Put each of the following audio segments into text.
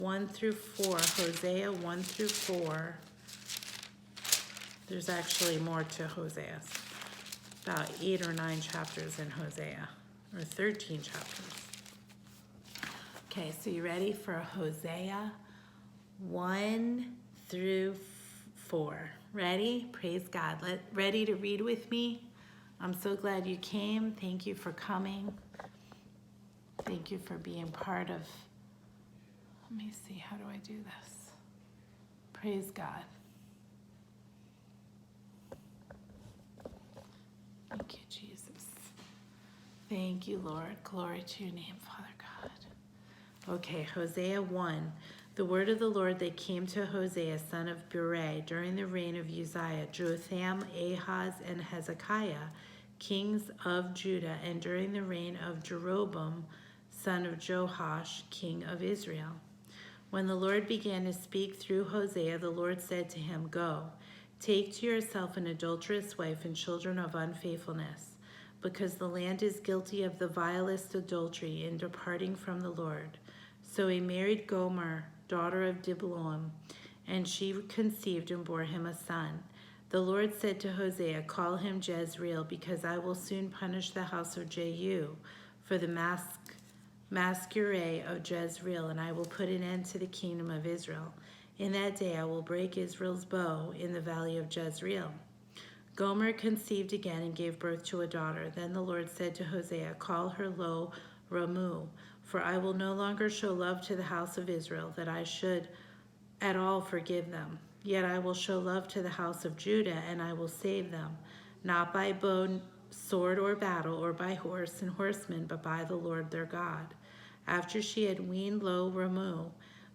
1 through 4, Hosea 1 through 4. There's actually more to Hosea. About 8 or 9 chapters in Hosea, or 13 chapters. Okay, so you ready for Hosea 1 through 4? Ready? Praise God. Ready to read with me? I'm so glad you came. Thank you for coming. Thank you for being part of. Let me see, how do I do this? Praise God. Thank you, Jesus. Thank you, Lord. Glory to your name, Father God. Okay, Hosea 1. The word of the Lord that came to Hosea, son of Beeri, during the reign of Uzziah, Jotham, Ahaz, and Hezekiah, kings of Judah, and during the reign of Jeroboam, son of Joash, king of Israel. When the Lord began to speak through Hosea, the Lord said to him, Go, take to yourself an adulterous wife and children of unfaithfulness, because the land is guilty of the vilest adultery in departing from the Lord. So he married Gomer, daughter of Diblaim, and she conceived and bore him a son. The Lord said to Hosea, Call him Jezreel, because I will soon punish the house of Jehu for the masquerade of Jezreel, and I will put an end to the kingdom of Israel. In that day I will break Israel's bow in the valley of Jezreel. Gomer conceived again and gave birth to a daughter. Then the Lord said to Hosea, Call her Lo Ramu, for I will no longer show love to the house of Israel, that I should at all forgive them. Yet I will show love to the house of Judah, and I will save them, not by bow, sword, or battle, or by horse and horsemen, but by the Lord their God. After she had weaned Lo Ramu,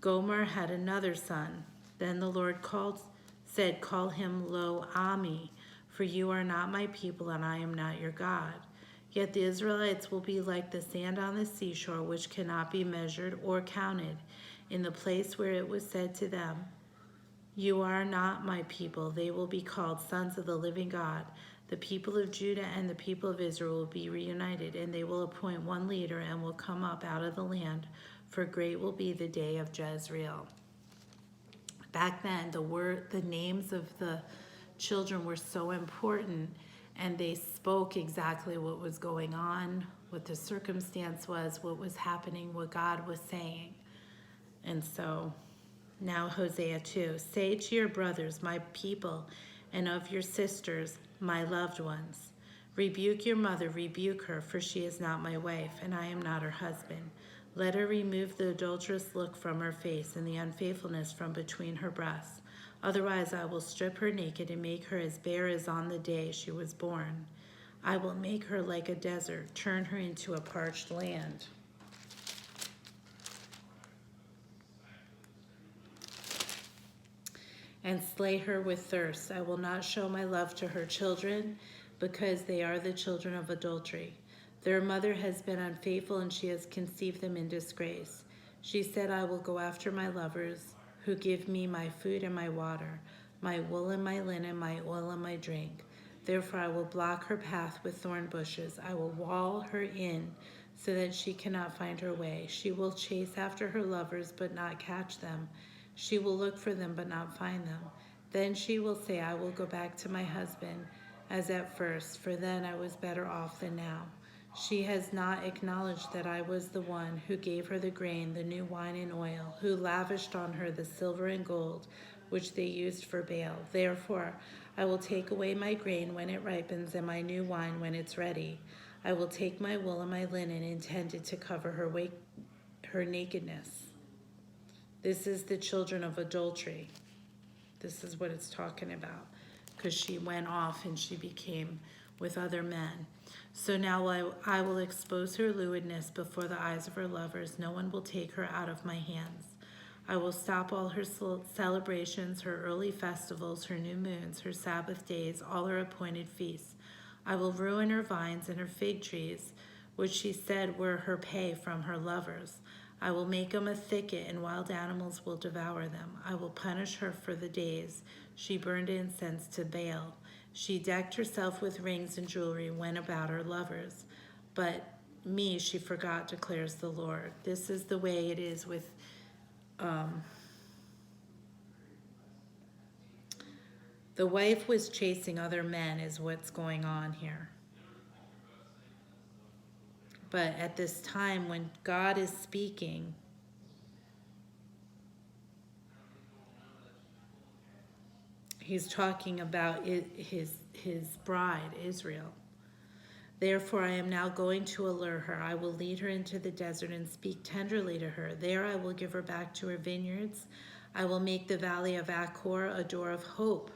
Gomer had another son. Then the Lord said, Call him Lo Ami, for you are not my people, and I am not your God. Yet the Israelites will be like the sand on the seashore, which cannot be measured or counted. In the place where it was said to them, You are not my people, they will be called sons of the living God. The people of Judah and the people of Israel will be reunited, and they will appoint one leader and will come up out of the land, for great will be the day of Jezreel. Back then, the names of the children were so important, and they spoke exactly what was going on, what the circumstance was, what was happening, what God was saying. And so now Hosea 2, Say to your brothers, my people, and of your sisters, my loved ones. Rebuke your mother, rebuke her, for she is not my wife, and I am not her husband. Let her remove the adulterous look from her face and the unfaithfulness from between her breasts. Otherwise I will strip her naked and make her as bare as on the day she was born. I will make her like a desert, turn her into a parched land. And slay her with thirst. I will not show my love to her children, because they are the children of adultery. Their mother has been unfaithful, and she has conceived them in disgrace. She said, I will go after my lovers, who give me my food and my water, my wool and my linen, my oil and my drink. Therefore I will block her path with thorn bushes. I will wall her in, so that she cannot find her way. She will chase after her lovers, but not catch them. She will look for them, but not find them. Then she will say, I will go back to my husband as at first, for then I was better off than now. She has not acknowledged that I was the one who gave her the grain, the new wine and oil, who lavished on her the silver and gold, which they used for Baal. Therefore, I will take away my grain when it ripens, and my new wine when it's ready. I will take my wool and my linen intended to cover her nakedness. This is the children of adultery. This is what it's talking about, because she went off and she became with other men. So now I will expose her lewdness before the eyes of her lovers. No one will take her out of my hands. I will stop all her celebrations, her early festivals, her new moons, her Sabbath days, all her appointed feasts. I will ruin her vines and her fig trees, which she said were her pay from her lovers. I will make them a thicket, and wild animals will devour them. I will punish her for the days she burned incense to Baal. She decked herself with rings and jewelry, went about her lovers. But me she forgot, declares the Lord. This is the way it is with The wife was chasing other men is what's going on here. But at this time when God is speaking, he's talking about his bride, Israel. Therefore, I am now going to allure her. I will lead her into the desert and speak tenderly to her. There I will give her back to her vineyards. I will make the valley of Achor a door of hope.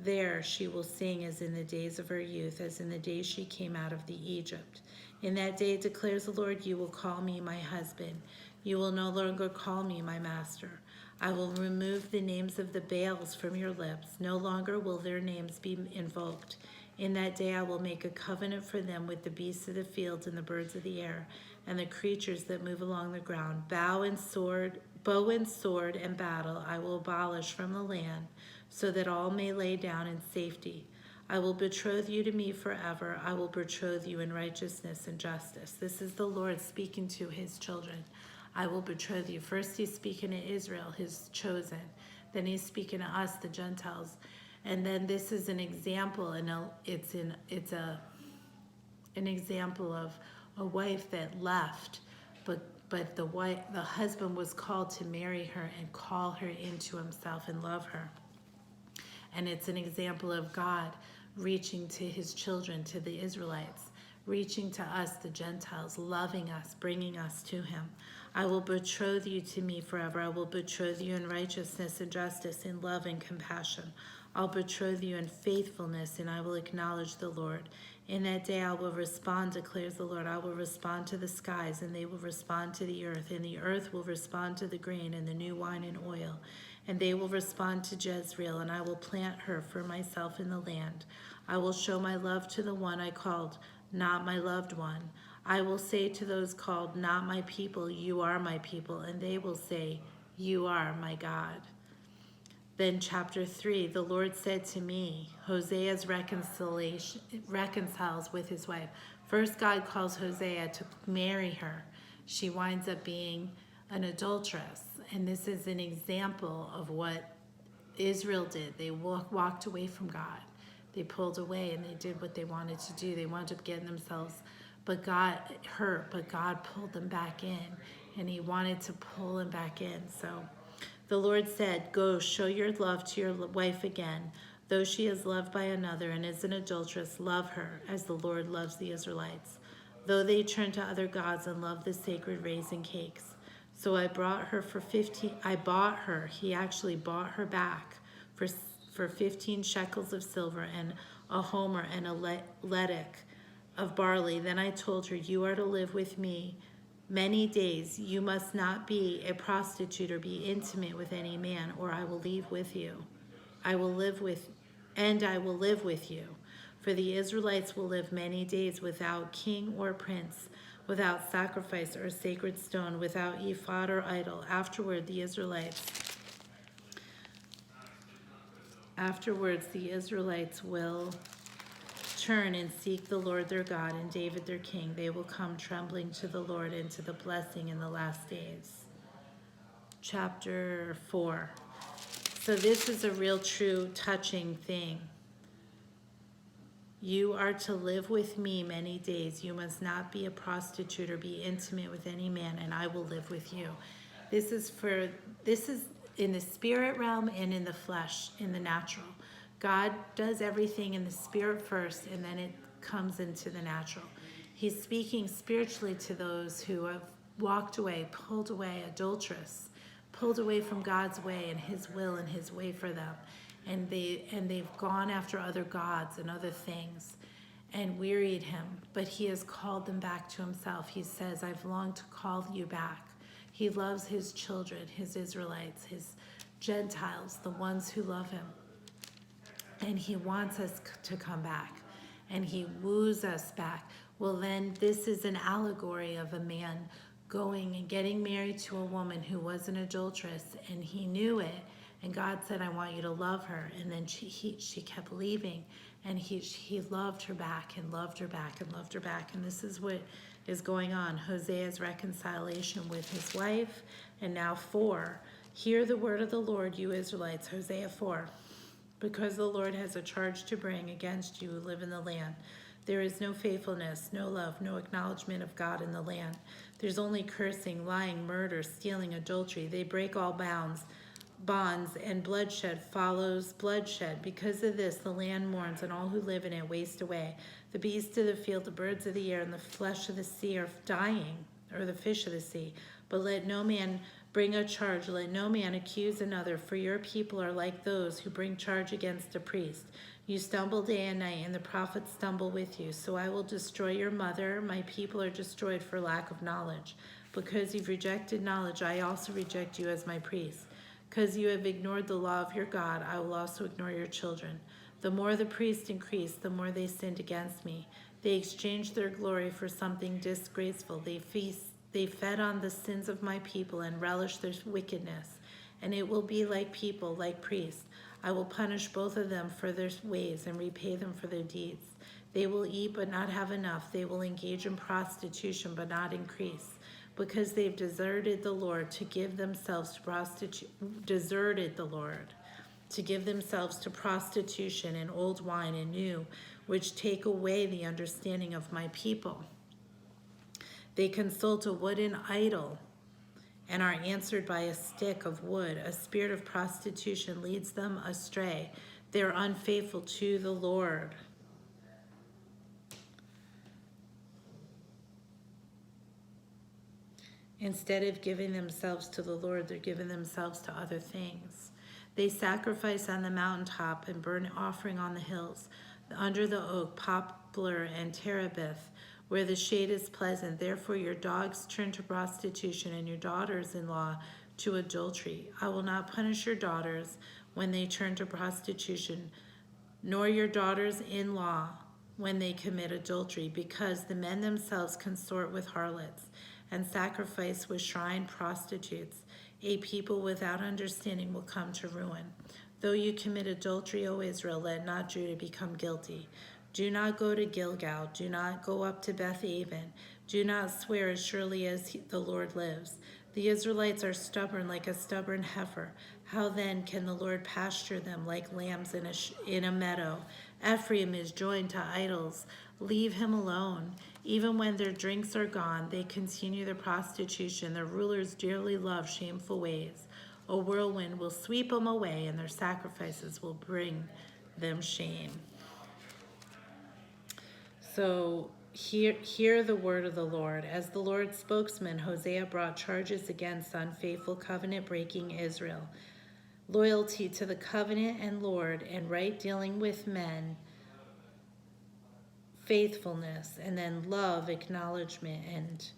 There she will sing as in the days of her youth, as in the days she came out of the Egypt. In that day, declares the Lord, you will call me my husband. You will no longer call me my master. I will remove the names of the Baals from your lips. No longer will their names be invoked. In that day I will make a covenant for them with the beasts of the fields and the birds of the air and the creatures that move along the ground. Bow and sword and battle I will abolish from the land, so that all may lay down in safety. I will betroth you to me forever. I will betroth you in righteousness and justice. This is the Lord speaking to his children. I will betroth you. First he's speaking to Israel, his chosen. Then he's speaking to us, the Gentiles. And then this is an example, and it's an example of a wife that left, but the husband was called to marry her and call her into himself and love her. And it's an example of God reaching to his children, to the Israelites, reaching to us, the Gentiles, loving us, bringing us to him. I will betroth you to me forever. I will betroth you in righteousness and justice, in love and compassion. I'll betroth you in faithfulness, and I will acknowledge the Lord. In that day I will respond, declares the Lord. I will respond to the skies, and they will respond to the earth, and the earth will respond to the grain and the new wine and oil. And they will respond to Jezreel, and I will plant her for myself in the land. I will show my love to the one I called, not my loved one. I will say to those called, not my people, you are my people. And they will say, you are my God. Then chapter 3, the Lord said to me, Hosea's reconciles with his wife. First, God calls Hosea to marry her. She winds up being an adulteress. And this is an example of what Israel did. They walked away from God. They pulled away and they did what they wanted to do. They wound up getting themselves, but God pulled them back in, and he wanted to pull them back in. So the Lord said, go, show your love to your wife again. Though she is loved by another and is an adulteress, love her as the Lord loves the Israelites. Though they turn to other gods and love the sacred raisin cakes. So I bought her, he actually bought her back for 15 shekels of silver and a homer and a ledek of barley. Then I told her, you are to live with me many days. You must not be a prostitute or be intimate with any man, or I will leave with you. I will live with you. For the Israelites will live many days without king or prince, without sacrifice or sacred stone, without ephod or idol. Afterwards, the Israelites will turn and seek the Lord their God and David their king. They will come trembling to the Lord and to the blessing in the last days. Chapter 4. So this is a real, true, touching thing. You are to live with me many days. You must not be a prostitute or be intimate with any man, and I will live with you. This is in the spirit realm and in the flesh, in the natural. God does everything in the spirit first, and then it comes into the natural. He's speaking spiritually to those who have walked away, pulled away, adulterous, pulled away from God's way and his will and his way for them. And they've gone after other gods and other things and wearied him, but he has called them back to himself. He says, I've longed to call you back. He loves his children, his Israelites, his Gentiles, the ones who love him. And he wants us to come back, and he woos us back. Well, then this is an allegory of a man going and getting married to a woman who was an adulteress, and he knew it. And God said, I want you to love her. And then she kept leaving, and he loved her back and loved her back and loved her back. And this is what is going on. Hosea's reconciliation with his wife. And now 4. Hear the word of the Lord, you Israelites. Hosea 4. because the Lord has a charge to bring against you who live in the land. There is no faithfulness, no love, no acknowledgement of God in the land. There's only cursing, lying, murder, stealing, adultery. They break all bonds, and bloodshed follows bloodshed. Because of this, the land mourns, and all who live in it waste away. The beasts of the field, the birds of the air, and the flesh of the sea are dying, or the fish of the sea. But let no man bring a charge, let no man accuse another, for your people are like those who bring charge against a priest. You stumble day and night, and the prophets stumble with you. So I will destroy your mother. My people are destroyed for lack of knowledge. Because you've rejected knowledge, I also reject you as my priest. Because you have ignored the law of your God, I will also ignore your children. The more the priests increased, the more they sinned against me. They exchanged their glory for something disgraceful. They fed on the sins of my people and relished their wickedness. And it will be like people, like priests. I will punish both of them for their ways and repay them for their deeds. They will eat but not have enough. They will engage in prostitution but not increase. Because they've deserted the Lord to give themselves to prostitution and old wine and new, which take away the understanding of my people. They consult a wooden idol and are answered by a stick of wood. A spirit of prostitution leads them astray. They are unfaithful to the Lord. Instead of giving themselves to the Lord, they're giving themselves to other things. They sacrifice on the mountaintop and burn offering on the hills, under the oak, poplar, and terebinth, where the shade is pleasant. Therefore your dogs turn to prostitution and your daughters-in-law to adultery. I will not punish your daughters when they turn to prostitution, nor your daughters-in-law when they commit adultery, because the men themselves consort with harlots and sacrifice with shrine prostitutes. A people without understanding will come to ruin. Though you commit adultery, O Israel, let not Judah become guilty. Do not go to Gilgal. Do not go up to Beth-aven. Do not swear as surely as the Lord lives. The Israelites are stubborn like a stubborn heifer. How then can the Lord pasture them like lambs in a meadow? Ephraim is joined to idols. Leave him alone. Even when their drinks are gone, they continue their prostitution. Their rulers dearly love shameful ways. A whirlwind will sweep them away, and their sacrifices will bring them shame. So hear the word of the Lord. As the Lord's spokesman, Hosea brought charges against unfaithful covenant-breaking Israel. Loyalty to the covenant and Lord and right dealing with men, faithfulness, and then love, acknowledgement, and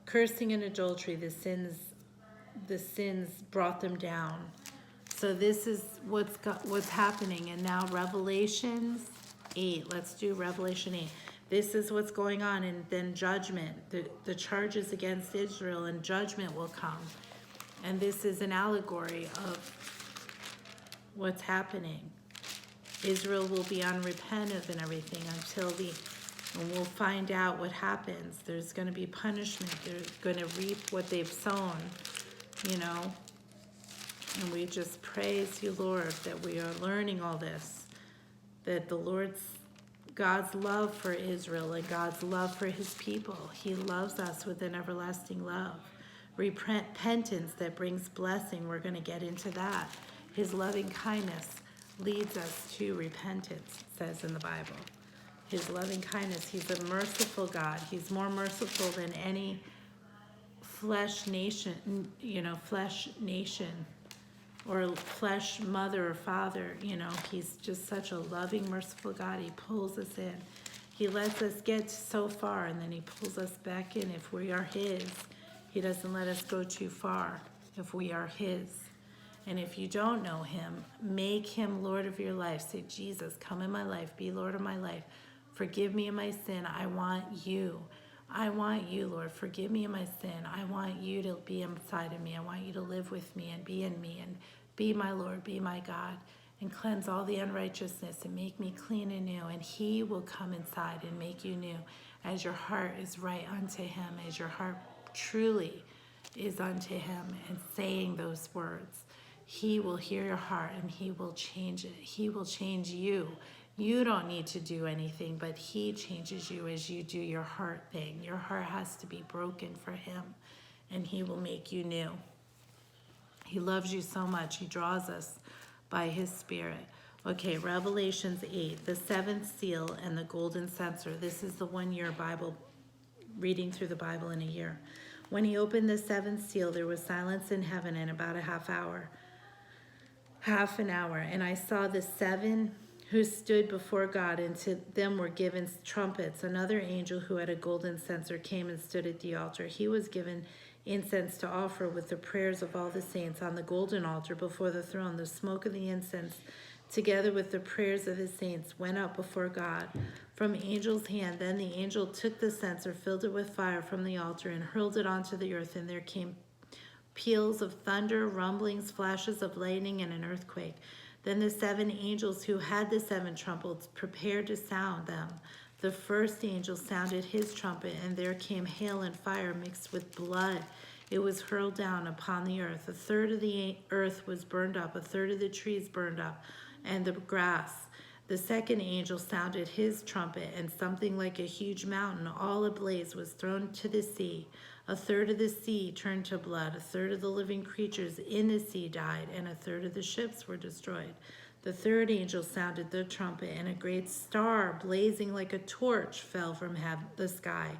cursing and adultery, the sins brought them down. So this is what's happening. And now Revelation 8. Let's do Revelation 8. This is what's going on, and then judgment. The charges against Israel and judgment will come. And this is an allegory of what's happening. Israel will be unrepentant and everything and we'll find out what happens. There's going to be punishment. They're going to reap what they've sown, And we just praise you, Lord, that we are learning all this, that God's love for Israel and God's love for his people. He loves us with an everlasting love. Repentance that brings blessing. We're going to get into that. His loving kindness leads us to repentance, it says in the Bible. His loving kindness. He's a merciful God. He's more merciful than any flesh nation, or flesh mother or father. He's just such a loving, merciful God. He pulls us in. He lets us get so far, and then he pulls us back in if we are his. He doesn't let us go too far if we are his. And if you don't know him, make him Lord of your life. Say, Jesus, come in my life. Be Lord of my life. Forgive me of my sin. I want you. I want you, Lord. Forgive me of my sin. I want you to be inside of me. I want you to live with me and be in me and be my Lord, be my God, and cleanse all the unrighteousness and make me clean and new. And he will come inside and make you new as your heart is right unto him, as your heart truly is unto him, and saying those words. He will hear your heart and he will change it. He will change you. You don't need to do anything, but he changes you as you do your heart thing. Your heart has to be broken for him, and he will make you new. He loves you so much. He draws us by his Spirit. Okay, Revelations 8, the seventh seal and the golden censer. This is the 1 year Bible, reading through the Bible in a year. When he opened the seventh seal, there was silence in heaven in about a half an hour. And I saw the seven who stood before God, and to them were given trumpets. Another angel who had a golden censer came and stood at the altar. He was given incense to offer with the prayers of all the saints on the golden altar before the throne. The smoke of the incense, together with the prayers of the saints, went up before God from the angel's hand. Then the angel took the censer, filled it with fire from the altar, and hurled it onto the earth. And there came peals of thunder, rumblings, flashes of lightning, and an earthquake. Then the seven angels who had the seven trumpets prepared to sound them. The first angel sounded his trumpet, and there came hail and fire mixed with blood. It was hurled down upon the earth. A third of the earth was burned up, a third of the trees burned up, and the grass. The second angel sounded his trumpet, and something like a huge mountain, all ablaze, was thrown to the sea. A third of the sea turned to blood, a third of the living creatures in the sea died, and a third of the ships were destroyed. The third angel sounded the trumpet, and a great star, blazing like a torch, fell from the sky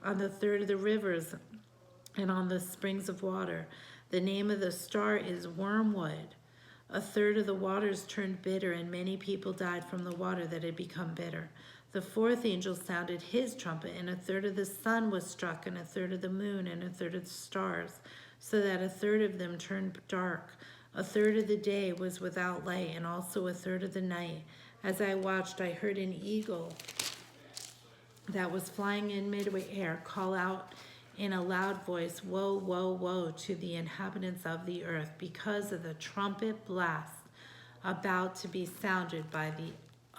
on the third of the rivers and on the springs of water. The name of the star is Wormwood. A third of the waters turned bitter, and many people died from the water that had become bitter. The fourth angel sounded his trumpet, and a third of the sun was struck, and a third of the moon, and a third of the stars, so that a third of them turned dark. A third of the day was without light, and also a third of the night. As I watched, I heard an eagle that was flying in mid-air call out in a loud voice, "Woe, woe, woe to the inhabitants of the earth, because of the trumpet blast about to be sounded by the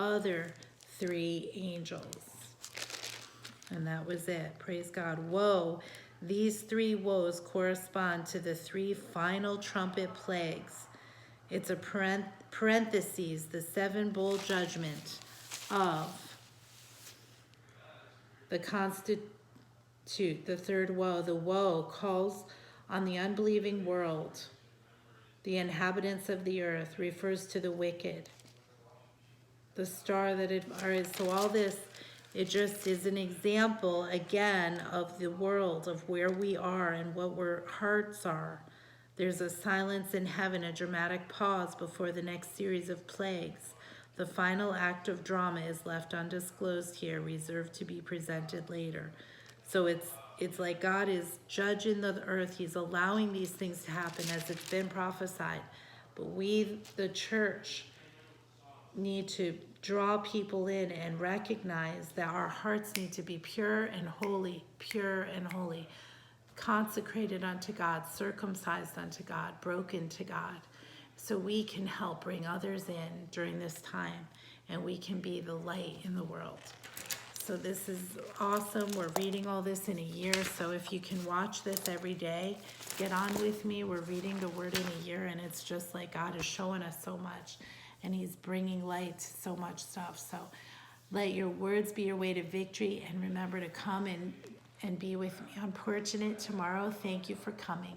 other three angels." And that was it. Praise God. Woe. These three woes correspond to the three final trumpet plagues. It's a parentheses, the seven bowl judgment of the constitute, the third woe. The woe calls on the unbelieving world. The inhabitants of the earth refers to the wicked. The star that it is. So all this, it just is an example again of the world, of where we are and what our hearts are. There's a silence in heaven, a dramatic pause before the next series of plagues. The final act of drama is left undisclosed here, reserved to be presented later. So it's like God is judging the earth. He's allowing these things to happen as it's been prophesied. But we, the church, need to draw people in and recognize that our hearts need to be pure and holy, consecrated unto God, circumcised unto God, broken to God, so we can help bring others in during this time, and we can be the light in the world. So this is awesome. We're reading all this in a year, so if you can watch this every day, get on with me. We're reading the Word in a year, and it's just like God is showing us so much, and he's bringing light to so much stuff. So let your words be your way to victory, and remember to come and be with me on Porch In It tomorrow. Thank you for coming.